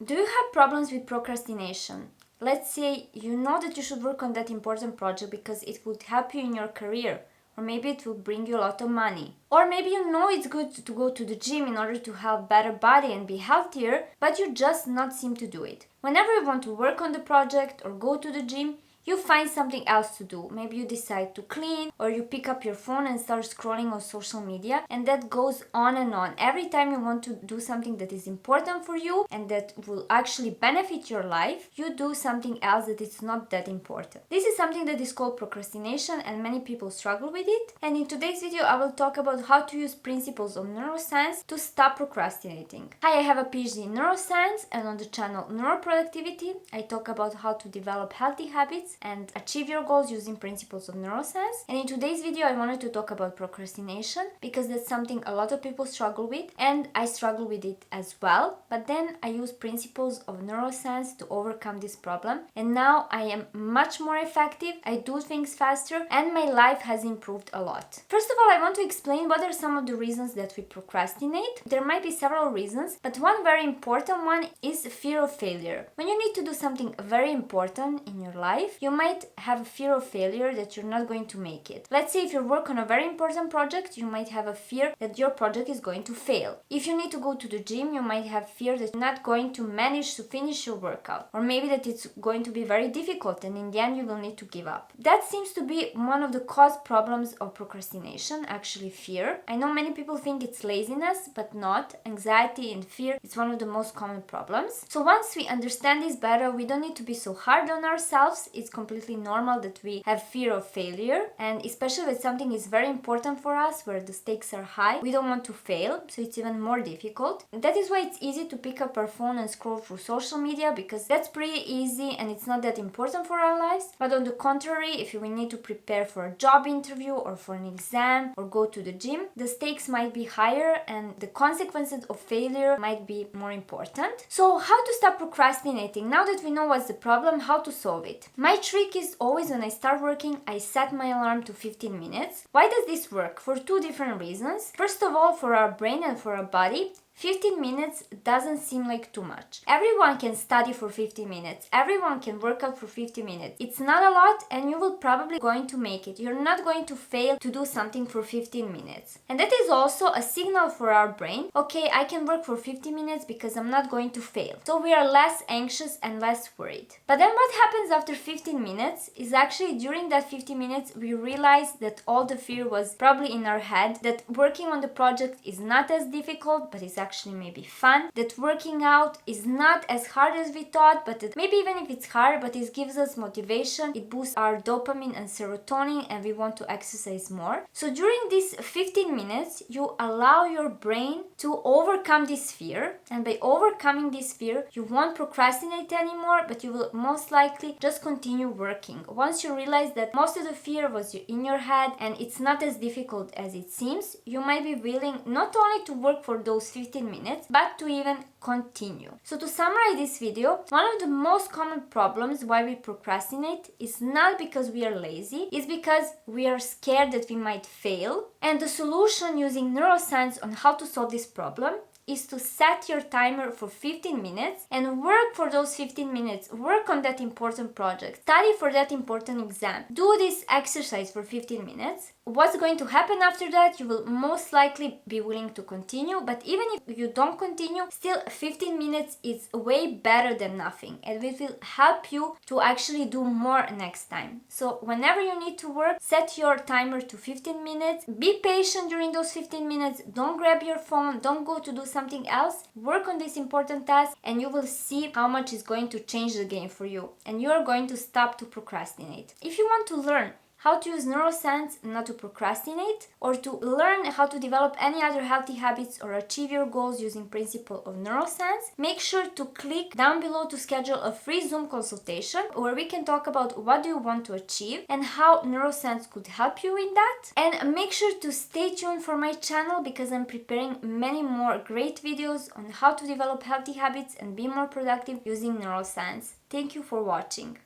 Do you have problems with procrastination? Let's say you know that you should work on that important project because it would help you in your career, or maybe it will bring you a lot of money. Or maybe you know it's good to go to the gym in order to have better body and be healthier, but you just not seem to do it. Whenever you want to work on the project or go to the gym, you find something else to do. Maybe you decide to clean, or you pick up your phone and start scrolling on social media, and that goes on and on. Every time you want to do something that is important for you and that will actually benefit your life, you do something else that is not that important. This is something that is called procrastination, and many people struggle with it. And in today's video, I will talk about how to use principles of neuroscience to stop procrastinating. Hi, I have a PhD in neuroscience, and on the channel Neuroproductivity, I talk about how to develop healthy habits and achieve your goals using principles of neuroscience. And in today's video, I wanted to talk about procrastination because that's something a lot of people struggle with, and I struggle with it as well. But then I use principles of neuroscience to overcome this problem, and now I am much more effective, I do things faster, and my life has improved a lot. First of all, I want to explain what are some of the reasons that we procrastinate. There might be several reasons, but one very important one is fear of failure. When you need to do something very important in your life, you might have a fear of failure that you're not going to make it. Let's say if you work on a very important project, you might have a fear that your project is going to fail. If you need to go to the gym, you might have fear that you're not going to manage to finish your workout, or maybe that it's going to be very difficult and in the end you will need to give up. That seems to be one of the cause problems of procrastination, actually fear. I know many people think it's laziness, but not. Anxiety and fear is one of the most common problems. So once we understand this better, we don't need to be so hard on ourselves. It's completely normal that we have fear of failure, and especially when something is very important for us, where the stakes are high, we don't want to fail, so it's even more difficult. And that is why it's easy to pick up our phone and scroll through social media, because that's pretty easy and it's not that important for our lives. But on the contrary, if we need to prepare for a job interview or for an exam or go to the gym, the stakes might be higher and the consequences of failure might be more important. So how to stop procrastinating? Now that we know what's the problem, how to solve it? My trick is always when I start working, I set my alarm to 15 minutes. Why does this work? For two different reasons. First of all, for our brain and for our body, 15 minutes doesn't seem like too much. Everyone can study for 50 minutes. Everyone can work out for 50 minutes. It's not a lot, and you will probably going to make it. You're not going to fail to do something for 15 minutes. And that is also a signal for our brain. Okay, I can work for 50 minutes because I'm not going to fail. So we are less anxious and less worried. But then what happens after 15 minutes is actually during that 15 minutes, we realize that all the fear was probably in our head, that working on the project is not as difficult, but it's actually maybe fun, that working out is not as hard as we thought, but that maybe even if it's hard, but it gives us motivation, it boosts our dopamine and serotonin, and we want to exercise more. So during these 15 minutes, you allow your brain to overcome this fear, and by overcoming this fear, you won't procrastinate anymore, but you will most likely just continue working. Once you realize that most of the fear was in your head and it's not as difficult as it seems, you might be willing not only to work for those 15 minutes, but to even continue. So to summarize this video, one of the most common problems why we procrastinate is not because we are lazy, it's because we are scared that we might fail. And the solution using neuroscience on how to solve this problem is to set your timer for 15 minutes and work for those 15 minutes. Work on that important project. Study for that important exam. Do this exercise for 15 minutes. What's going to happen after that? You will most likely be willing to continue, but even if you don't continue, still 15 minutes is way better than nothing, and it will help you to actually do more next time. So whenever you need to work, set your timer to 15 minutes. Be patient during those 15 minutes. Don't grab your phone. Don't go to do something else. Work on this important task, and you will see how much is going to change the game for you, and you are going to stop to procrastinate. If you want to learn how to use neuroscience not to procrastinate, or to learn how to develop any other healthy habits or achieve your goals using principle of neuroscience, make sure to click down below to schedule a free Zoom consultation where we can talk about what do you want to achieve and how neuroscience could help you in that. And make sure to stay tuned for my channel, because I'm preparing many more great videos on how to develop healthy habits and be more productive using neuroscience. Thank you for watching.